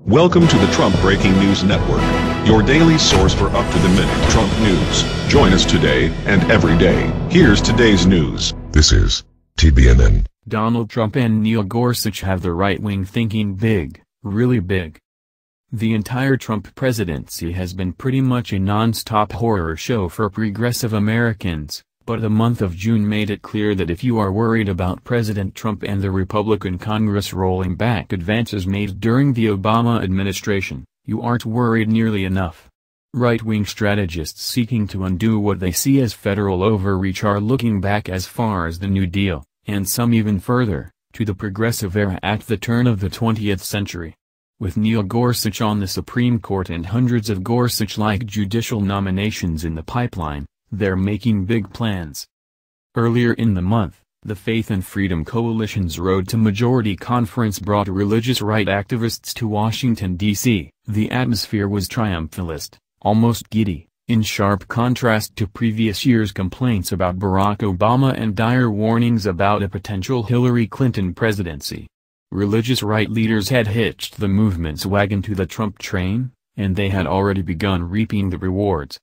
Welcome to the Trump Breaking News Network, your daily source for up-to-the-minute Trump news. Join us today and every day. Here's today's news. This is TBNN. Donald Trump and Neil Gorsuch have the right wing thinking big, really big. The entire Trump presidency has been pretty much a non-stop horror show for progressive Americans, but the month of June made it clear that if you are worried about President Trump and the Republican Congress rolling back advances made during the Obama administration, you aren't worried nearly enough. Right-wing strategists seeking to undo what they see as federal overreach are looking back as far as the New Deal, and some even further, to the progressive era at the turn of the 20th century. With Neil Gorsuch on the Supreme Court and hundreds of Gorsuch-like judicial nominations in the pipeline, they're making big plans. Earlier in the month, the Faith and Freedom Coalition's Road to Majority conference brought religious right activists to Washington, D.C. The atmosphere was triumphalist, almost giddy, in sharp contrast to previous years' complaints about Barack Obama and dire warnings about a potential Hillary Clinton presidency. Religious right leaders had hitched the movement's wagon to the Trump train, and they had already begun reaping the rewards.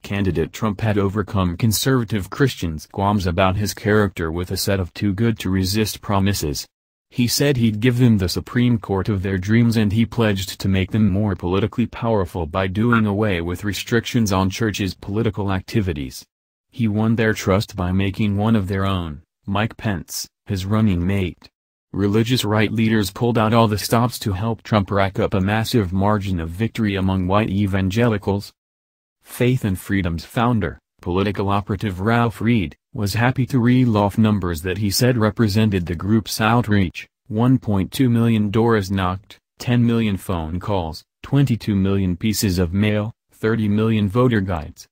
Candidate Trump had overcome conservative Christians' qualms about his character with a set of too-good-to-resist promises. He said he'd give them the Supreme Court of their dreams, and he pledged to make them more politically powerful by doing away with restrictions on churches' political activities. He won their trust by making one of their own, Mike Pence, his running mate. Religious right leaders pulled out all the stops to help Trump rack up a massive margin of victory among white evangelicals. Faith and Freedom's founder, political operative Ralph Reed, was happy to reel off numbers that he said represented the group's outreach: 1.2 million doors knocked, 10 million phone calls, 22 million pieces of mail, 30 million voter guides.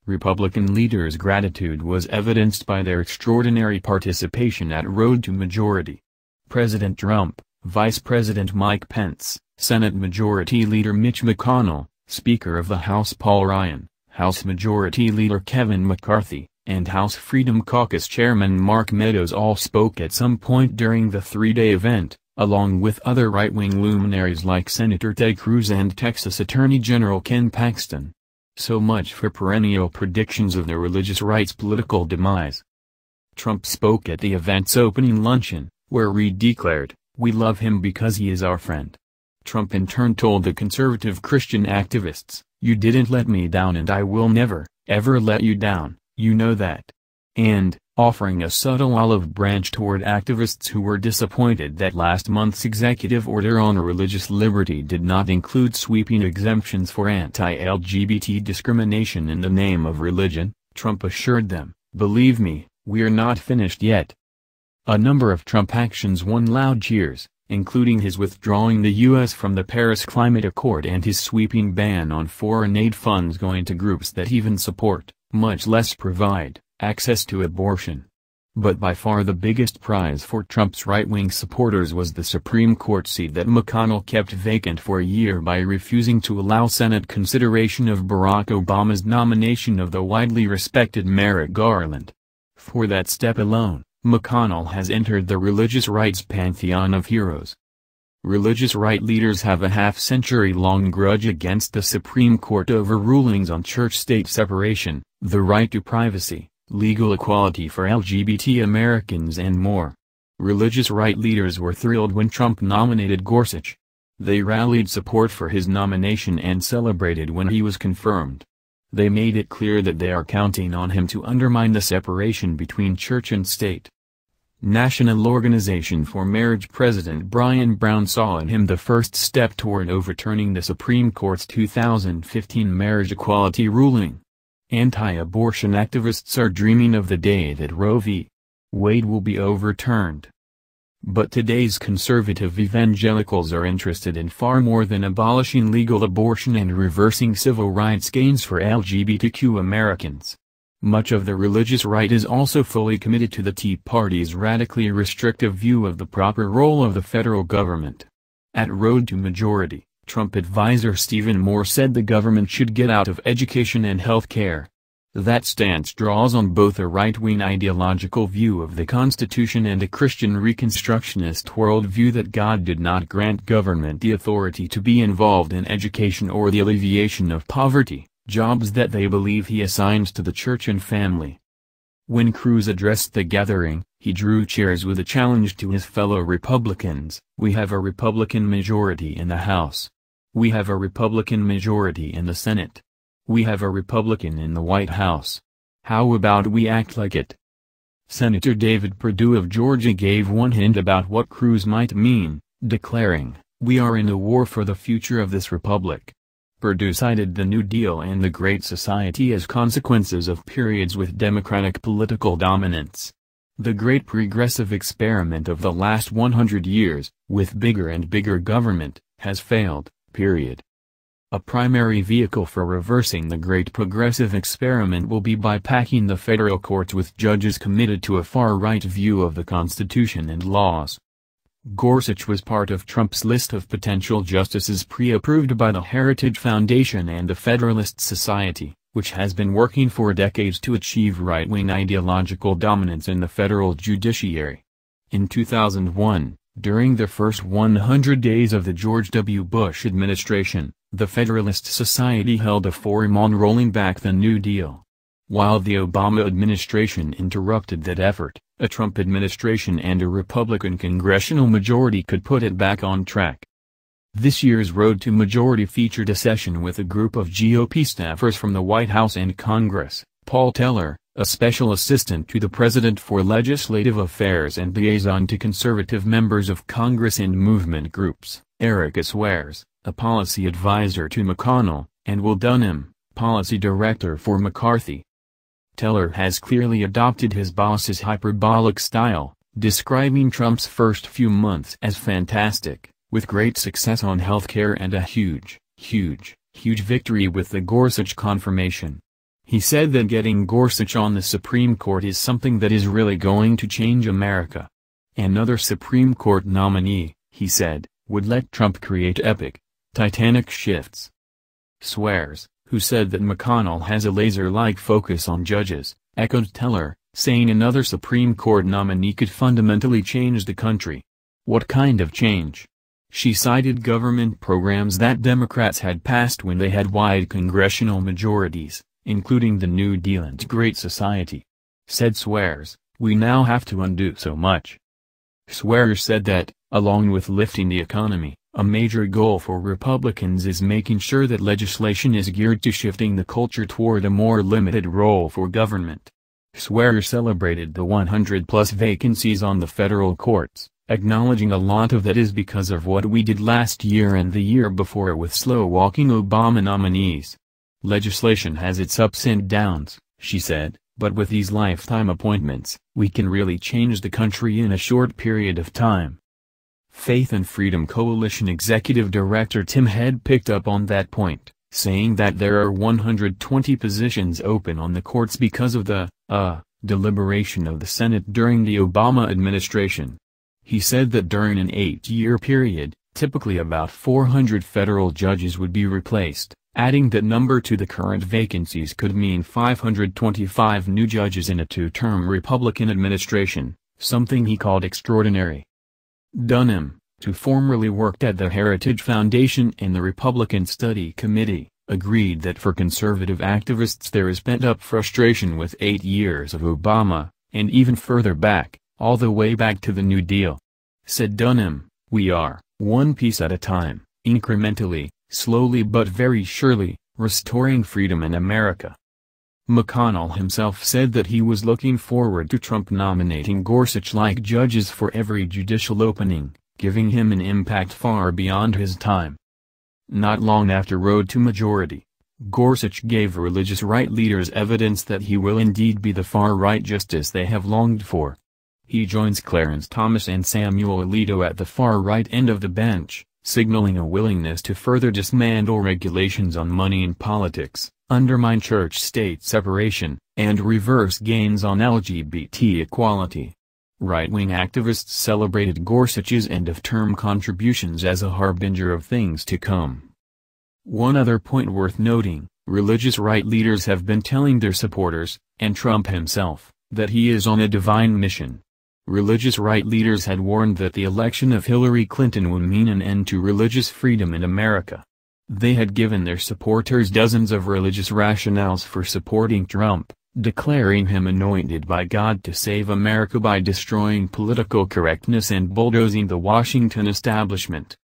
Republican leaders' gratitude was evidenced by their extraordinary participation at Road to Majority. President Trump, Vice President Mike Pence, Senate Majority Leader Mitch McConnell, Speaker of the House Paul Ryan, House Majority Leader Kevin McCarthy, and House Freedom Caucus Chairman Mark Meadows all spoke at some point during the three-day event, along with other right-wing luminaries like Senator Ted Cruz and Texas Attorney General Ken Paxton. So much for perennial predictions of the religious right's political demise. Trump spoke at the event's opening luncheon, where Reed declared, "We love him because he is our friend." Trump in turn told the conservative Christian activists, "You didn't let me down and I will never, ever let you down, you know that." And, offering a subtle olive branch toward activists who were disappointed that last month's executive order on religious liberty did not include sweeping exemptions for anti-LGBT discrimination in the name of religion, Trump assured them, "Believe me, we're not finished yet." A number of Trump actions won loud cheers, including his withdrawing the U.S. from the Paris Climate Accord and his sweeping ban on foreign aid funds going to groups that even support, much less provide, access to abortion. But by far the biggest prize for Trump's right-wing supporters was the Supreme Court seat that McConnell kept vacant for a year by refusing to allow Senate consideration of Barack Obama's nomination of the widely respected Merrick Garland. For that step alone, McConnell has entered the religious right's pantheon of heroes. Religious right leaders have a half-century-long grudge against the Supreme Court over rulings on church-state separation, the right to privacy, legal equality for LGBT Americans and more. Religious right leaders were thrilled when Trump nominated Gorsuch. They rallied support for his nomination and celebrated when he was confirmed. They made it clear that they are counting on him to undermine the separation between church and state. National Organization for Marriage President Brian Brown saw in him the first step toward overturning the Supreme Court's 2015 marriage equality ruling. Anti-abortion activists are dreaming of the day that Roe v. Wade will be overturned. But today's conservative evangelicals are interested in far more than abolishing legal abortion and reversing civil rights gains for LGBTQ Americans. Much of the religious right is also fully committed to the Tea Party's radically restrictive view of the proper role of the federal government. At Road to Majority, Trump advisor Stephen Moore said the government should get out of education and health care. That stance draws on both a right-wing ideological view of the Constitution and a Christian Reconstructionist worldview that God did not grant government the authority to be involved in education or the alleviation of poverty, jobs that they believe He assigns to the church and family. When Cruz addressed the gathering, he drew chairs with a challenge to his fellow Republicans. We have a Republican majority in the House. We have a Republican majority in the Senate. We have a Republican in the White House. How about we act like it? Senator David Perdue of Georgia gave one hint about what Cruz might mean, declaring, "We are in a war for the future of this republic." Perdue cited the New Deal and the Great Society as consequences of periods with Democratic political dominance. The great progressive experiment of the last 100 years, with bigger and bigger government, has failed, period. A primary vehicle for reversing the great progressive experiment will be by packing the federal courts with judges committed to a far-right view of the Constitution and laws. Gorsuch was part of Trump's list of potential justices pre-approved by the Heritage Foundation and the Federalist Society, which has been working for decades to achieve right-wing ideological dominance in the federal judiciary. In 2001, during the first 100 days of the George W. Bush administration, the Federalist Society held a forum on rolling back the New Deal. While the Obama administration interrupted that effort, a Trump administration and a Republican congressional majority could put it back on track. This year's Road to Majority featured a session with a group of GOP staffers from the White House and Congress: Paul Teller, a special assistant to the President for Legislative Affairs and liaison to conservative members of Congress and movement groups; Erica Swears, a policy advisor to McConnell; and Will Dunham, policy director for McCarthy. Teller has clearly adopted his boss's hyperbolic style, describing Trump's first few months as fantastic, with great success on healthcare and a huge victory with the Gorsuch confirmation. He said that getting Gorsuch on the Supreme Court is something that is really going to change America. Another Supreme Court nominee, he said, would let Trump create epic, titanic shifts. Swears, who said that McConnell has a laser-like focus on judges, echoed Teller, saying another Supreme Court nominee could fundamentally change the country. What kind of change? She cited government programs that Democrats had passed when they had wide congressional majorities, including the New Deal and Great Society. Said Swears, "We now have to undo so much." Swears said that, along with lifting the economy, a major goal for Republicans is making sure that legislation is geared to shifting the culture toward a more limited role for government. Swears celebrated the 100-plus vacancies on the federal courts, acknowledging a lot of that is because of what we did last year and the year before with slow-walking Obama nominees. Legislation has its ups and downs, she said, but with these lifetime appointments, we can really change the country in a short period of time. Faith and Freedom Coalition Executive Director Tim Head picked up on that point, saying that there are 120 positions open on the courts because of the deliberation of the Senate during the Obama administration. He said that during an 8-year period, typically about 400 federal judges would be replaced, adding that number to the current vacancies could mean 525 new judges in a 2-term Republican administration, something he called extraordinary. Dunham, who formerly worked at the Heritage Foundation and the Republican Study Committee, agreed that for conservative activists there is pent-up frustration with 8 years of Obama, and even further back, all the way back to the New Deal. Said Dunham, "We are, one piece at a time, incrementally, slowly but very surely, restoring freedom in America." McConnell himself said that he was looking forward to Trump nominating Gorsuch-like judges for every judicial opening, giving him an impact far beyond his time. Not long after Road to Majority, Gorsuch gave religious right leaders evidence that he will indeed be the far-right justice they have longed for. He joins Clarence Thomas and Samuel Alito at the far-right end of the bench, signaling a willingness to further dismantle regulations on money in politics, undermine church-state separation, and reverse gains on LGBT equality. Right-wing activists celebrated Gorsuch's end-of-term contributions as a harbinger of things to come. One other point worth noting, Religious right leaders have been telling their supporters, and Trump himself, that he is on a divine mission. Religious right leaders had warned that the election of Hillary Clinton would mean an end to religious freedom in America. They had given their supporters dozens of religious rationales for supporting Trump, declaring him anointed by God to save America by destroying political correctness and bulldozing the Washington establishment.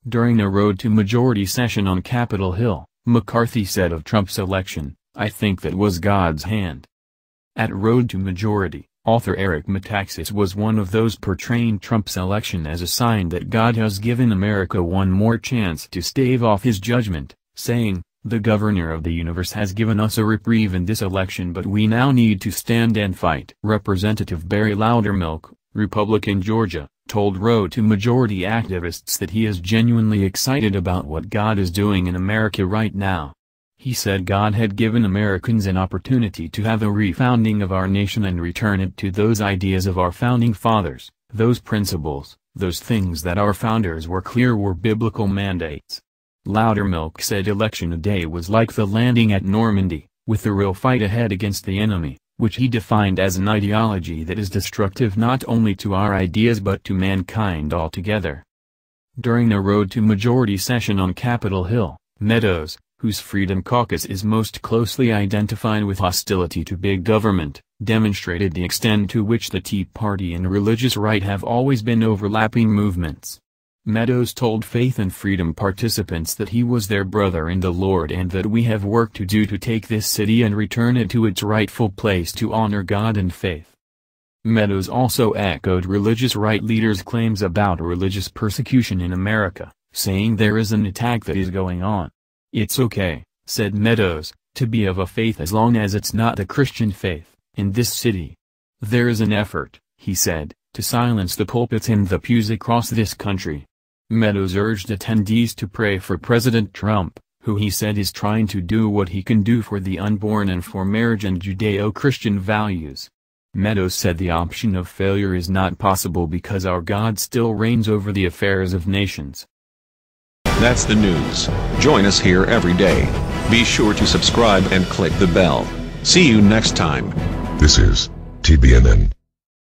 During a Road to Majority session on Capitol Hill, McCarthy said of Trump's election, "I think that was God's hand." At Road to Majority, author Eric Metaxas was one of those portraying Trump's election as a sign that God has given America one more chance to stave off his judgment, saying, "The governor of the universe has given us a reprieve in this election, but we now need to stand and fight." Representative Barry Loudermilk, Republican Georgia, told Road to Majority activists that he is genuinely excited about what God is doing in America right now. He said God had given Americans an opportunity to have a refounding of our nation and return it to those ideas of our founding fathers, those principles, those things that our founders were clear were biblical mandates. Loudermilk said Election Day was like the landing at Normandy, with the real fight ahead against the enemy, which he defined as an ideology that is destructive not only to our ideas but to mankind altogether. During a Road to Majority session on Capitol Hill, Meadows, whose Freedom Caucus is most closely identified with hostility to big government, demonstrated the extent to which the Tea Party and religious right have always been overlapping movements. Meadows told Faith and Freedom participants that he was their brother in the Lord and that we have work to do to take this city and return it to its rightful place to honor God and faith. Meadows also echoed religious right leaders' claims about religious persecution in America, saying there is an attack that is going on. "It's okay," said Meadows, "to be of a faith as long as it's not the Christian faith, in this city. There is an effort," he said, "to silence the pulpits and the pews across this country." Meadows urged attendees to pray for President Trump, who he said is trying to do what he can do for the unborn and for marriage and Judeo-Christian values. Meadows said the option of failure is not possible because our God still reigns over the affairs of nations. That's the news. Join us here every day. Be sure to subscribe and click the bell. See you next time. This is TBNN.